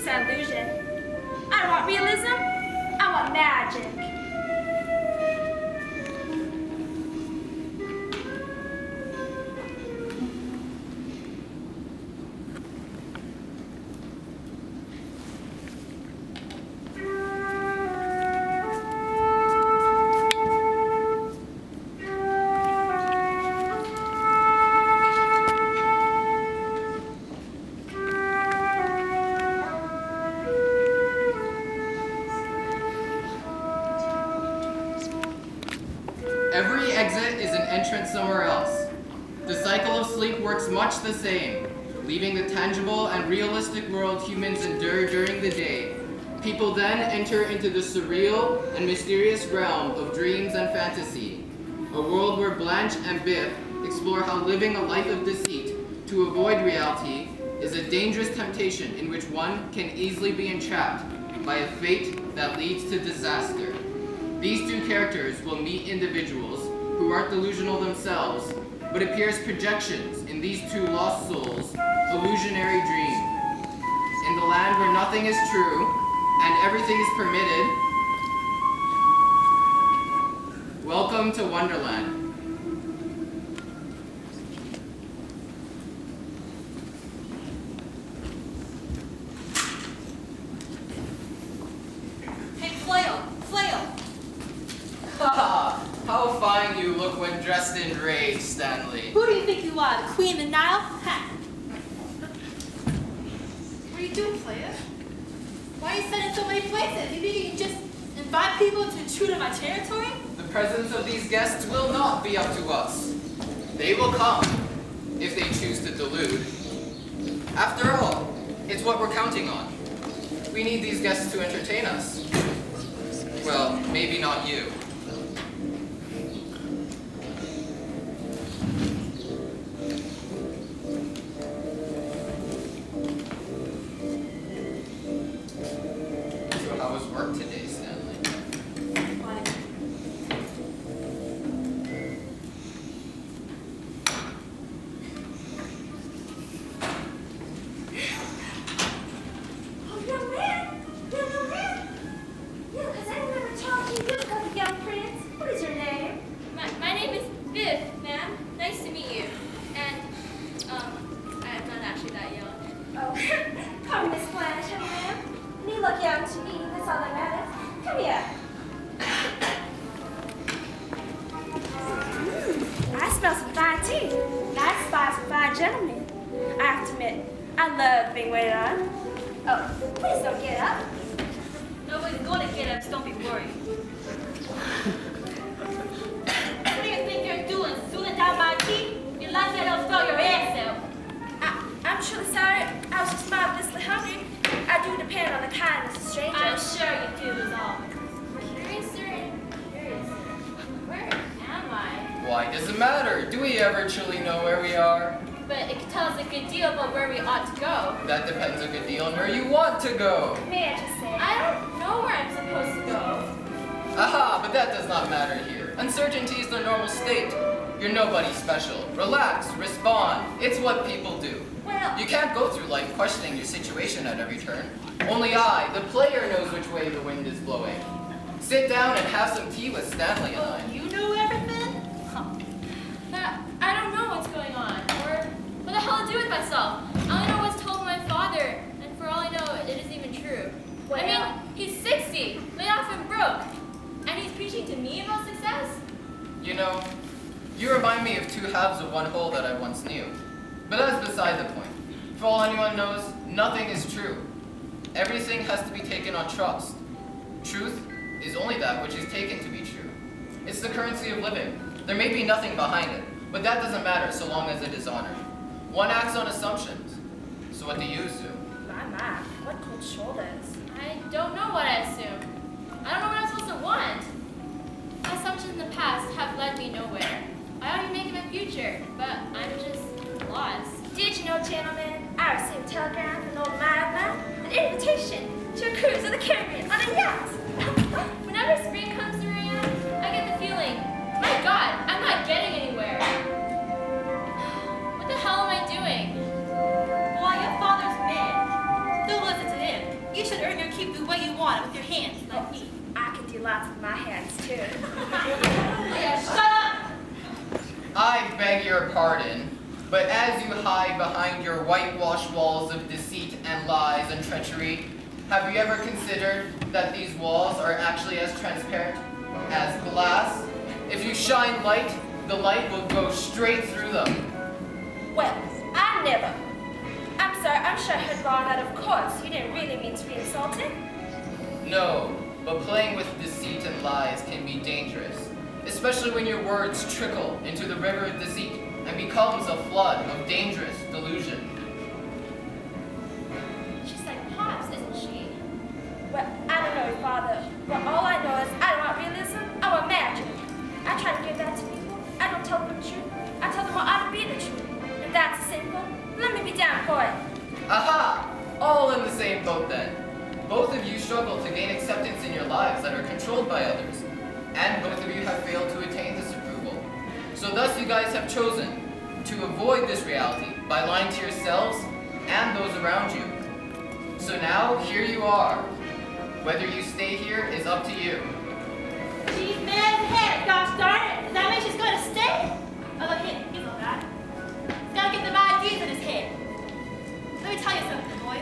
It's an illusion. I don't want realism. I want magic. Every exit is an entrance somewhere else. The cycle of sleep works much the same, leaving the tangible and realistic world humans endure during the day. People then enter into the surreal and mysterious realm of dreams and fantasy, a world where Blanche and Biff explore how living a life of deceit to avoid reality is a dangerous temptation in which one can easily be entrapped by a fate that leads to disaster. These two characters will meet individuals who aren't delusional themselves, but appear as projections in these two lost souls' illusionary dream. In the land where nothing is true and everything is permitted, welcome to Wonderland. How fine you look when dressed in rage, Stanley. Who do you think you are, the Queen of the Nile? Ha! What are you doing, player? Why are you sending so many places? You think you can just invite people to intrude on my territory? The presence of these guests will not be up to us. They will come, if they choose to delude. After all, it's what we're counting on. We need these guests to entertain us. Well, maybe not you. So how was work today, Stanley? What? Oh, young man! Young man! Yeah, has anyone ever talked to you about the young prince? What is your name? My name is Biff, ma'am. Nice to meet you. And, I'm not actually that young. Oh, call me Miss Blanche, young man. And you look young to me, that's all that matters. Come here. I smell some fine tea. Nice spots for fine gentlemen. I have to admit, I love being waited on. Oh, please don't get up. Nobody's gonna get up, so don't be worried. What do you think you're doing? Stooling down my tea? You're lucky I don't spell your ass out. I'm truly sorry. I was just marvelously hungry. I do depend on the kindness of strangers. I'm sure you do, is all. Curiouser and curious. Where am I? Why does it matter? Do we ever truly know where we are? But it can tell us a good deal about where we ought to go. That depends a good deal on where you want to go. May I just say? I don't know where I'm supposed to go. Aha, but that does not matter here. Uncertainty is the normal state. You're nobody special. Relax, respond. It's what people do. Well, You can't go through life questioning your situation at every turn. Only I, the player, knows which way the wind is blowing. Sit down and have some tea with Stanley and I. You know everything? Huh. I don't know what's going on, or what the hell to do with myself. I only know what's told my father, and for all I know, it isn't even true. Well, I mean, he's 60, laid off and broke, and he's preaching to me about success? You know, you remind me of two halves of one whole that I once knew. But that's beside the point. For all anyone knows, nothing is true. Everything has to be taken on trust. Truth is only that which is taken to be true. It's the currency of living. There may be nothing behind it, but that doesn't matter so long as it is honored. One acts on assumptions. So what do you assume? my, what cold shoulders. I don't know what I assume. I don't know what I'm supposed to want. My assumptions in the past have led me nowhere. I ought to be making my future, but I'm just lost. Did you know, gentlemen, I received a telegram from an old mine, an invitation to a cruise in the Caribbean on a yacht. Whenever spring comes around, I get the feeling, my God, I'm not getting anywhere. What the hell am I doing? Boy, your father's mad. Don't listen to him. You should earn your keep the way you want with your hands, like me. I can do lots with my hands, too. Yeah, shut up! I beg your pardon, but as you hide behind your whitewashed walls of deceit and lies and treachery, have you ever considered that these walls are actually as transparent as glass? If you shine light, the light will go straight through them. Well, I never. I'm sorry, I'm sure I heard wrong that of course you didn't really mean to be insulting. No, but playing with deceit and lies can be dangerous, especially when your words trickle into the river of deceit and becomes a flood of dangerous delusion. She's like Pops, isn't she? Well, I don't know, Father, but all I know is I don't want realism, I want magic. I try to give that to people. I don't tell them the truth. I tell them what ought to be the truth. If that's sinful, let me be down for it. Aha! All in the same boat then. Both of you struggle to gain acceptance in your lives that are controlled by others, and both of you have failed to attain this approval. So thus you guys have chosen to avoid this reality by lying to yourselves and those around you. So now, here you are. Whether you stay here is up to you. She's mad head, gosh darn it. Does that mean she's going to stay? Oh, look, he's all that. He's got to get them ideas in his head. Let me tell you something, boy.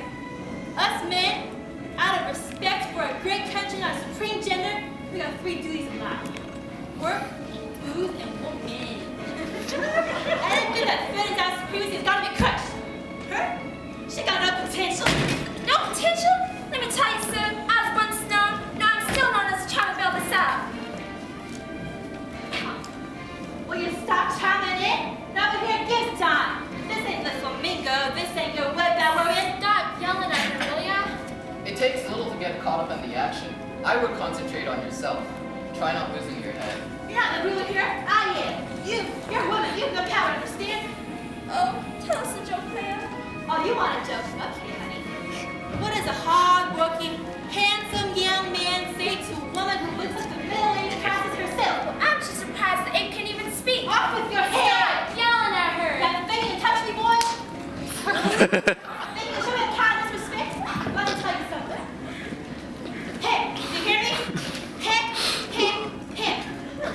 Us men, out of respect for a great country and our supreme gender, we got 3 duties in life. Work, booze, and woman. Anything that threatens our supremacy has got to be crushed. Her? She got no potential. No potential? Let me tell you, sir, I was once known, now I'm still known as trying to build this out. Will you stop chiming in? Now we're here this time. This ain't the flamingo. This ain't your web that we're in. Stop yelling at her, will ya? It takes little to get caught up in the action. I would concentrate on yourself. Try not losing your head. You're not the ruler here. I am. You're a woman. You have no power to understand. Oh, tell us a joke, Cleo. Oh, you want a joke? Okay, honey. What does a hard-working, handsome young man say to a woman who looks like the middle-aged princess herself? Well, I'm just surprised the ape can even speak. Off with your head! Stop yelling at her. That thing you touch me, boy? Think you show me kindness, respect? Let me tell you something. Hey, you hear me? Heck.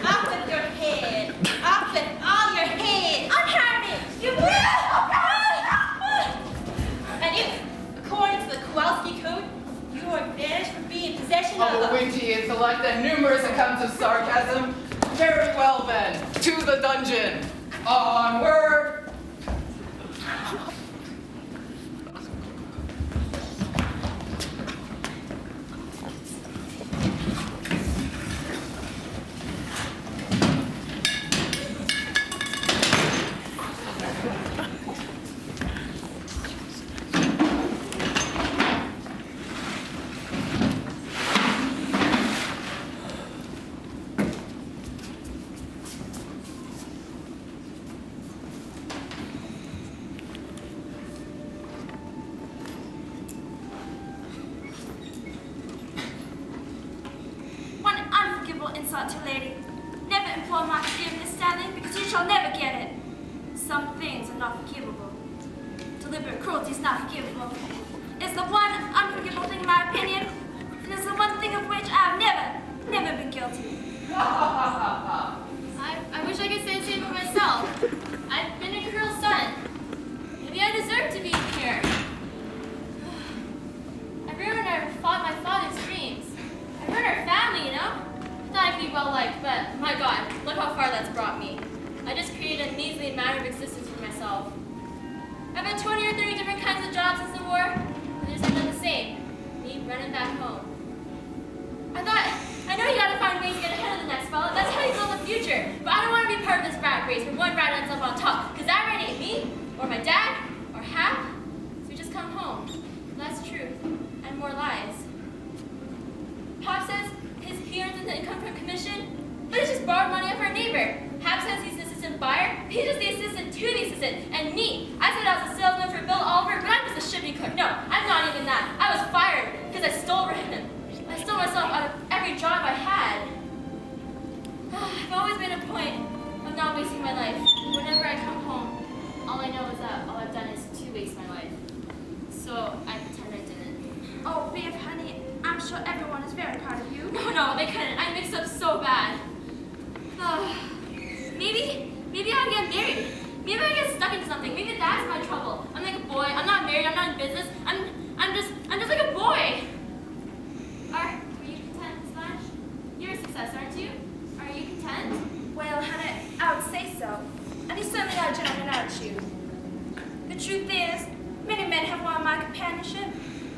Off with your head. Off with all your head. Unharm me! You will! And you, according to the Kowalski Code, you are banished for being in possession Of of a witty intellect and numerous accounts of sarcasm. Very well then, to the dungeon. Onward! One unforgivable insult to a lady. Never implore my forgiveness, Stanley, because you shall never get it. Some things are not forgivable. Deliberate cruelty is not forgivable. It's the one unforgivable thing in my opinion, and it's the one thing of which I have never been guilty. I wish I could say the same for myself. I've been a cruel son. Maybe I deserve to be here. I ruined my father's dreams. I ruined our family, you know? I thought I could be well liked, but my God, look how far that's brought me. I just created a measly matter of existence for myself. I've had 20 or 30 different kinds of jobs since the war, and they just have done the same. Me running back home. I know you gotta find ways to get ahead of the next fella. That's how you build a future. But I don't want to be part of this rat race where one rat ends up on top, because that rat ain't me, or my dad, or Hap. So we just come home. Less truth, and more lies. Pop says he earns an income from commission, but it's just borrowed money off our neighbor. Hap says he's an assistant buyer, he's just the assistant to the assistant. And me, I said I was a salesman for Bill Oliver, but I'm just a shipping clerk. No, I'm not even that. I was fired because I stole from him. I stole myself out of every job I had. I've always made a point of not wasting my life. Whenever I come home, all I know is that all I've done is to waste my life. So I pretend I didn't. Oh, Biff, sure everyone is very proud of you. No, they couldn't. I mixed up so bad. Maybe I'll get married. Maybe I get stuck into something. Maybe that's my trouble. I'm like a boy. I'm not married. I'm not in business. I'm just like a boy. Were you content, Miss Blanche? You're a success, aren't you? Are you content? Well, Hannah, I would say so. And you certainly are a gentleman, aren't you? The truth is, many men have wanted my companionship.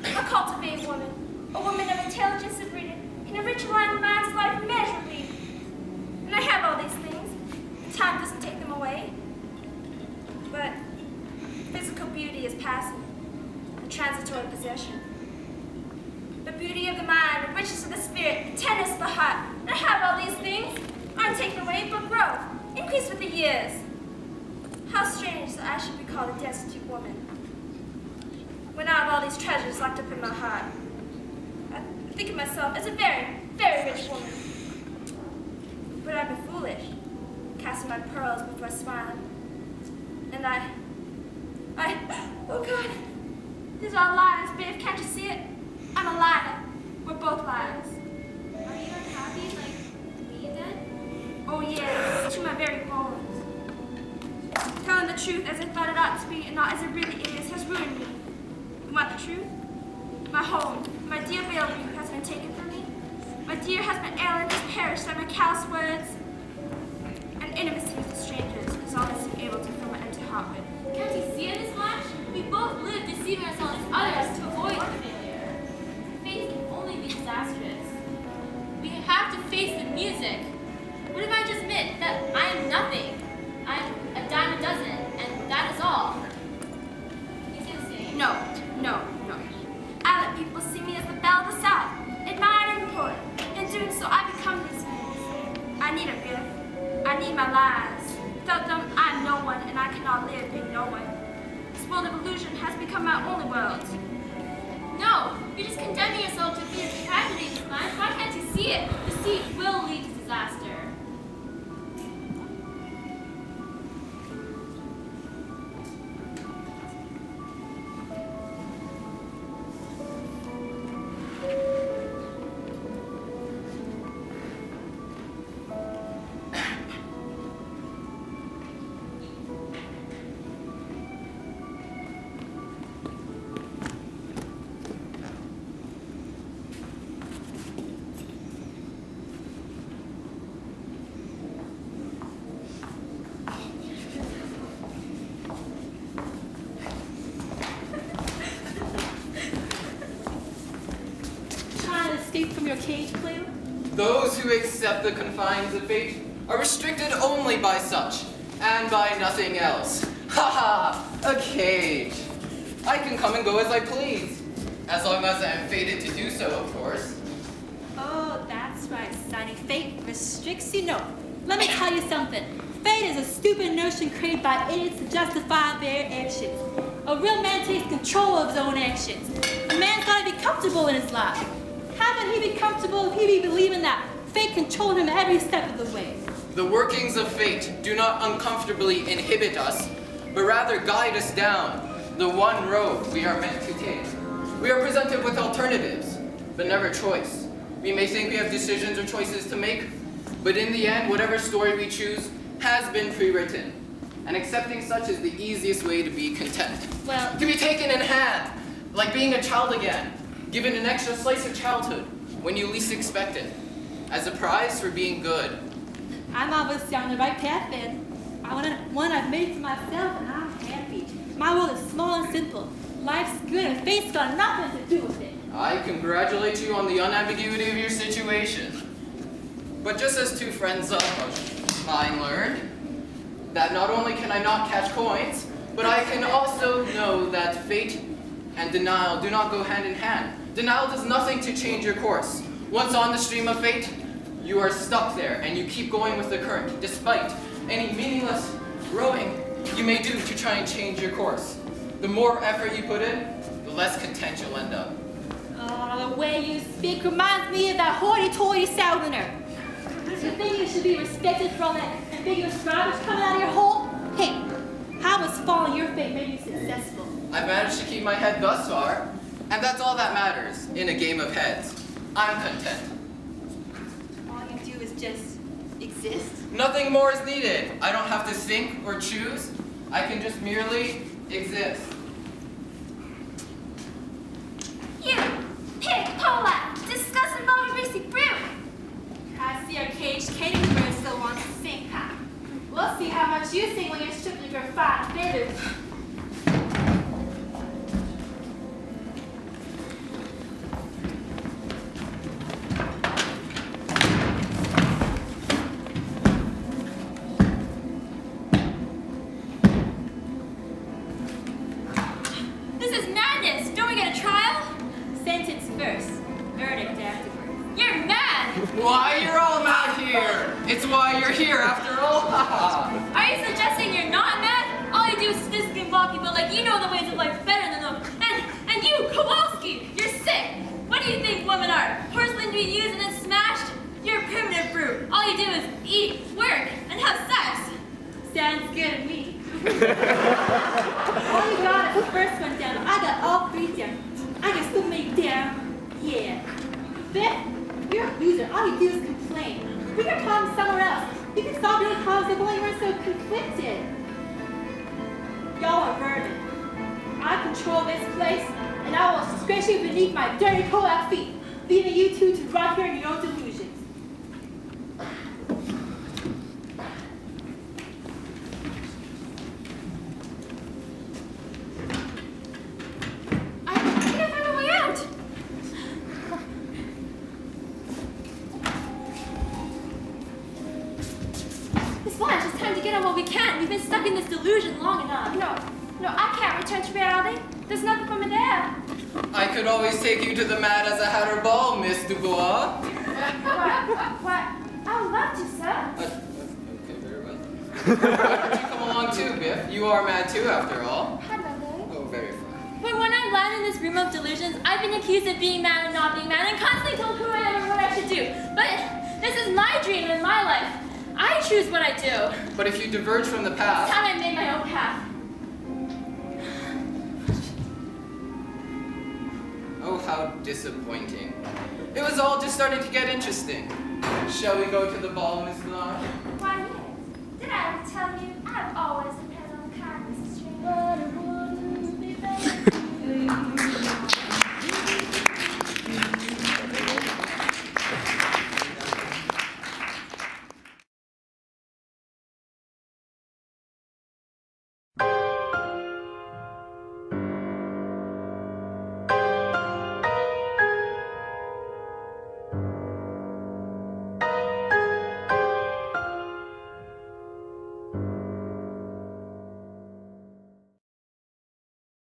A cultivated woman, a woman of intelligence and breeding, can enrich a man's life immeasurably. And I have all these things. Time doesn't take them away. But physical beauty is passing, a transitory possession. The beauty of the mind, the richness of the spirit, the tenderness of the heart, and I have all these things, aren't taken away, but grow, increase with the years. How strange that I should be called a destitute woman, when I have all these treasures locked up in my heart. I think of myself as a very, very rich woman. But I've been foolish, casting my pearls before swine. And oh God, these are all lies, Biff, can't you see it? I'm a liar. We're both liars. Are you unhappy like me then? Oh yes, to my very bones. Telling the truth as I thought it ought to be and not as it really is has ruined me. You want the truth? My home, my dear Bellevue has been taken from me. My dear husband Ellen has perished by my callous words. And intimacy with strangers is all I seem able to fill my empty heart with. Can't you see it, Miss Blanche? We both live deceiving ourselves and others to avoid failure. Faith can only be disastrous. We have to face the music. What if I just admit that I am nothing? I'm a dime a dozen, and that is all. You see the saying? No. I let people see me as the belle of the South, admired and important. In doing so, I become these things. I need a gift. I need my lies. Without them, I'm no one, and I cannot live being no one. This world of illusion has become my only world. No, you're just condemning yourself to be a tragedy, Miss Blanche. Why can't you see it? Deceit will lead to disaster. Escape from your cage, Clue? Those who accept the confines of fate are restricted only by such, and by nothing else. A cage. I can come and go as I please, as long as I am fated to do so, of course. Oh, that's right, Sonny. Fate restricts you. No, let me tell you something. Fate is a stupid notion created by idiots to justify their actions. A real man takes control of his own actions. A man's got to be comfortable in his life. How can he be comfortable if he be believing that fate controls him every step of the way? The workings of fate do not uncomfortably inhibit us, but rather guide us down the one road we are meant to take. We are presented with alternatives, but never choice. We may think we have decisions or choices to make, but in the end, whatever story we choose has been pre-written, and accepting such is the easiest way to be content. Well, To be taken in hand, like being a child again, given an extra slice of childhood when you least expect it, as a prize for being good. I'm obviously on the right path then. I want one I've made for myself and I'm happy. My world is small and simple. Life's good and fate's got nothing to do with it. I congratulate you on the unambiguity of your situation. But just as two friends of mine learned, that not only can I not catch coins, but I can also know that fate and denial do not go hand in hand. Denial does nothing to change your course. Once on the stream of fate, you are stuck there and you keep going with the current, despite any meaningless rowing you may do to try and change your course. The more effort you put in, the less content you'll end up. Oh, the way you speak reminds me of that hoity-toity Southerner. You think you should be respected for all that ambiguous garbage coming out of your hole? Hey, how was following your fate made you successful? I've managed to keep my head thus far, and that's all that matters in a game of heads. I'm content. All you do is just exist? Nothing more is needed. I don't have to think or choose. I can just merely exist. You, pig, poleatt, disgusting ball greasy brute. I see our caged Katie bird still wants to sing, huh? We'll see how much you sing when you're stripped of your fat feathers. This is madness. Don't we get a trial? Sentence first, verdict afterwards. You're mad. Why, you're all mad here. It's why you're here after all. Are you suggesting you're not mad? All you do is statistically involve people like you know the ways of life better than them. And you, Kowalski, you're sick. What do you think women are? Porcelain to be used and then smashed? You're a primitive brute. All you do is eat, work, and have sex. Sounds good to me. All you got is the first one down. I got all three down. I can still make down. Yeah. Biff, you're a loser. All you do is complain. Put your problems somewhere else. You can solve your own problems if only you weren't so conflicted. Y'all are vermin. I control this place, and I will scratch you beneath my dirty pull-out feet, leaving you two to rot here in your own delusions. I can't find a way out. Miss Blanche, it's time to get on while we can. We've been stuck in this delusion long enough. No, I can't return to reality. There's nothing for me there. I could always take you to the Mad as a Hatter ball, Miss Dubois. What? I would love to, sir. Okay, very well. Why don't you come along too, Biff? You are mad too, after all. Hello. Oh, very fine. But when I land in this room of delusions, I've been accused of being mad and not being mad and constantly told who I am and what I should do. But this is my dream and my life. I choose what I do. But if you diverge from the It's path, time I made my own path. oh, how disappointing. It was all just starting to get interesting. Shall we go to the ball, Miss Blanche? Why, yes. Did I ever tell you I've always